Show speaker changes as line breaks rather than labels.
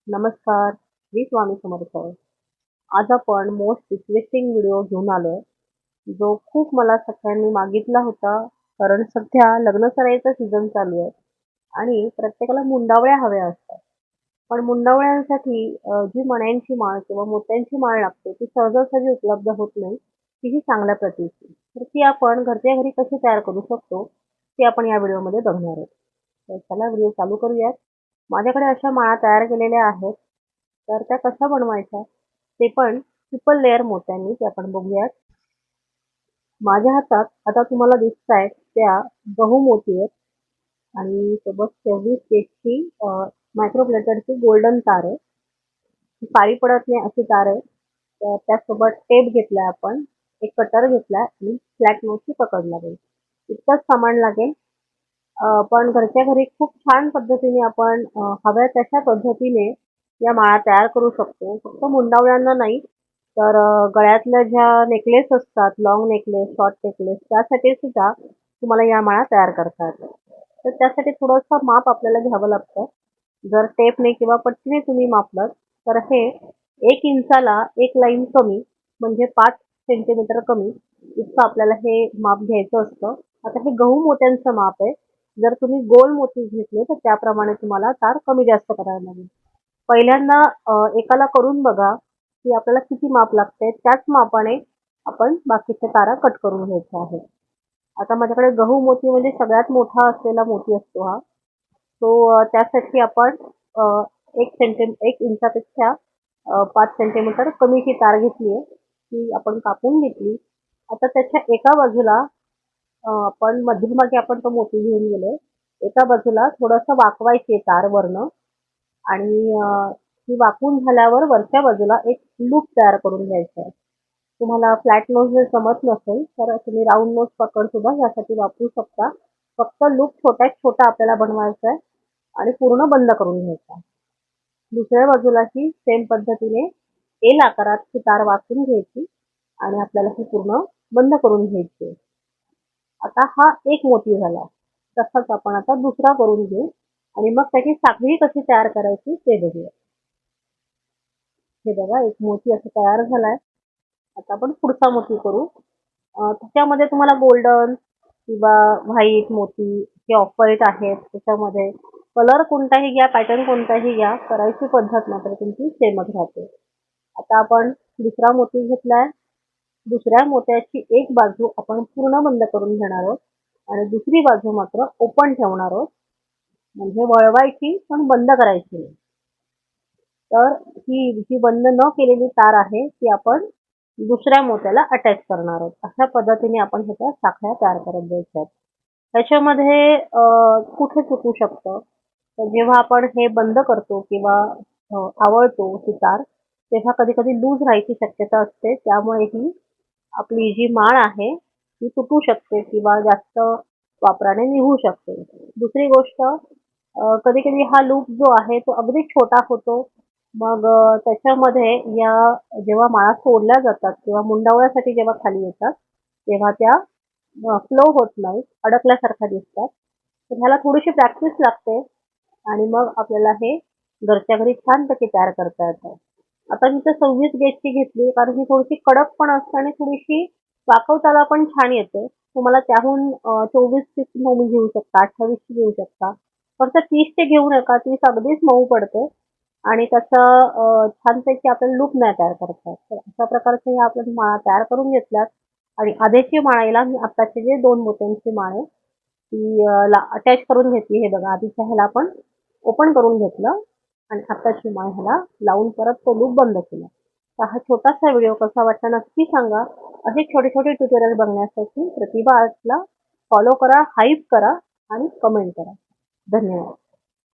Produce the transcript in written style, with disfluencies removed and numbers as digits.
नमस्कार, मी स्वामी समर्थ. आज आपण मोस्ट रिक्वेस्टिंग व्हिडिओ घेऊन आलोय, जो खूप मला सगळ्यांनी मागितला होता. कारण सध्या लग्न सराईचा सीझन चालू आहे आणि प्रत्येकाला मुंडावळ्या हव्या असतात. पण मुंडावळ्यांसाठी जी मण्यांची माळ किंवा मोत्यांची माळ लागते, ती सहजासहजी उपलब्ध होत नाही, तीही चांगल्या प्रतीची. तर ती आपण घरच्या घरी कशी तयार करू शकतो, ते आपण या व्हिडिओमध्ये बघणार आहोत. तर चला व्हिडिओ चालू करूयात. माझ्याकडे अशा माळा तयार केलेल्या आहेत. तर त्या कशा बनवायच्या ते पण ट्रिपल लेअर मोत्यांनी ते आपण बघूयात. माझ्या हातात आता तुम्हाला दिसतायत त्या गहू मोती आहेत आणि सोबत 24 केजची मायक्रो प्लेटेडची गोल्डन तार आहे. ती काळी पडत नाही अशी तार आहे. तर त्यासोबत टेप घेतलाय आपण, एक कटर घेतलाय आणि फ्लॅट नोटची पकड लागेल. इतकंच सामान लागेल. पण घरच्या घरी खूप छान पद्धतीने आपण हव्या तशा पद्धतीने या माळा तयार करू शकतो. फक्त मुंडावळ्यांना नाही, तर गळ्यातल्या ज्या नेकलेस असतात, लाँग नेकलेस, शॉर्ट नेकलेस, त्यासाठी सुद्धा तुम्हाला या माळा तयार करता येतात. तर त्यासाठी थोडंसं माप आपल्याला घ्यावं लागतं. जर टेपने किंवा पट्टीने तुम्ही मापलं तर हे 1 इंचाला 1 लाईन कमी, म्हणजे 5 सेंटीमीटर कमी इतकं आपल्याला हे माप घ्यायचं असतं. आता हे गहू मोत्यांचं माप आहे. जर तुम्ही गोल मोती घेतले तर त्याप्रमाणे तुम्हाला तार कमी जास्त करावी लागेल. पहिल्यांदा एकाला करून बघा, की आपल्याला किती माप लागते. त्याच मापाने आपण बाकीच्या तारा कट करून घ्यायच्या आहेत. आता माझ्याकडे गहू मोती म्हणजे सगळ्यात मोठा असलेला मोती असतो हा. तो त्यासाठी आपण 1 इंचापेक्षा 5 सेंटीमीटर कमीची तार घेतली आहे. ती आपण कापून घेतली. आता त्याच्या एका बाजूला आपण मध्यभागी आपण तो मोती घेऊन गेलोय. एका बाजूला थोडंसं वाकवायची तार वरनं आणि ती वाकवून झाल्यावर वरच्या बाजूला एक लूप तयार करून घ्यायचा आहे. तुम्हाला फ्लॅट नोज जर जमत नसेल तर तुम्ही राउंड नोज पकड सुद्धा यासाठी वापरू शकता. फक्त लूप छोट्यात छोटा आपल्याला बनवायचा आहे आणि पूर्ण बंद करून घ्यायचा आहे. दुसऱ्या बाजूलाही सेम पद्धतीने एल आकारात ही तार वाकवून घ्यायची आणि आपल्याला ही पूर्ण बंद करून घ्यायची आहे. आता हा एक मोती झाला. तसाच आपण आता दुसरा करून घेऊ आणि मग त्याची साखळी कशी तयार करायची ते बघूया. हे बघा, एक मोती असं तयार झालाय. आता आपण पुढचा मोती करू. त्याच्यामध्ये तुम्हाला गोल्डन किंवा व्हाईट मोती हे ऑफ व्हाईट आहेत. त्याच्यामध्ये कलर कोणताही घ्या, पॅटर्न कोणताही घ्या, करायची पद्धत मात्र तुमची सेमच राहते. आता आपण दुसरा मोती घेतलाय. दुसऱ्या मोत्याची एक बाजू आपण पूर्ण बंद करून घेणार आहोत आणि दुसरी बाजू मात्र ओपन ठेवणार आहोत. म्हणजे वळवायची पण बंद करायची नाही. तर ही जी बंद न केलेली तार आहे ती आपण दुसऱ्या मोत्याला अटॅच करणार आहोत. अशा पद्धतीने आपण ह्याच्या साखळ्या तयार करत द्यायच्या आहेत. त्याच्यामध्ये कुठे चुकू शकतं, तर जेव्हा आपण हे बंद करतो किंवा आवळतो ती तार, तेव्हा कधी कधी लूज राहायची शक्यता असते. त्यामुळे ही आपली जी माळ आहे ती तुटू शकते किंवा जास्त वापराने निघू शकते. दुसरी गोष्ट, कधी कधी हा लूप जो आहे तो अगदी छोटा होतो. मग त्याच्यामध्ये या जेव्हा माळा सोडल्या जातात किंवा मुंडावळ्यासाठी जेव्हा खाली येतात, तेव्हा त्या फ्लो होत नाहीत, अडकल्यासारख्या दिसतात. तर ह्याला थोडीशी प्रॅक्टिस लागते आणि मग आपल्याला हे घरच्या घरी छानपैकी तयार करता येतं. आता मी तर 26 गेजची घेतली कारण ही थोडीशी कडक पण असते आणि थोडीशी वाकवताना पण छान येते. तुम्हाला त्याहून 24ची तुम्ही घेऊ शकता, 28ची घेऊ शकता. फक्त 30चे घेऊ नका, 30 अगदीच मऊ पडते आणि त्याचा छानपैकी आपल्याला लूक नाही तयार करता येत. तर अशा प्रकारच्या ह्या आपण माळा तयार करून घेतल्यात आणि आधीची माळेला मी आत्ताचे जे 2 मोत्यांची माळ आहे ती अटॅच करून घेतली. हे बघा, आधीच्या ह्याला आपण ओपन करून घेतलं आणि आत्ताची माळ ह्याला लावून परत तो लूप बंद केला. तर हा छोटासा व्हिडिओ कसा वाटला नक्की सांगा. असे छोटे छोटे ट्युटोरियल बघण्यासाठी प्रतिभा आर्ट्सला फॉलो करा, हाईप करा आणि कमेंट करा. धन्यवाद.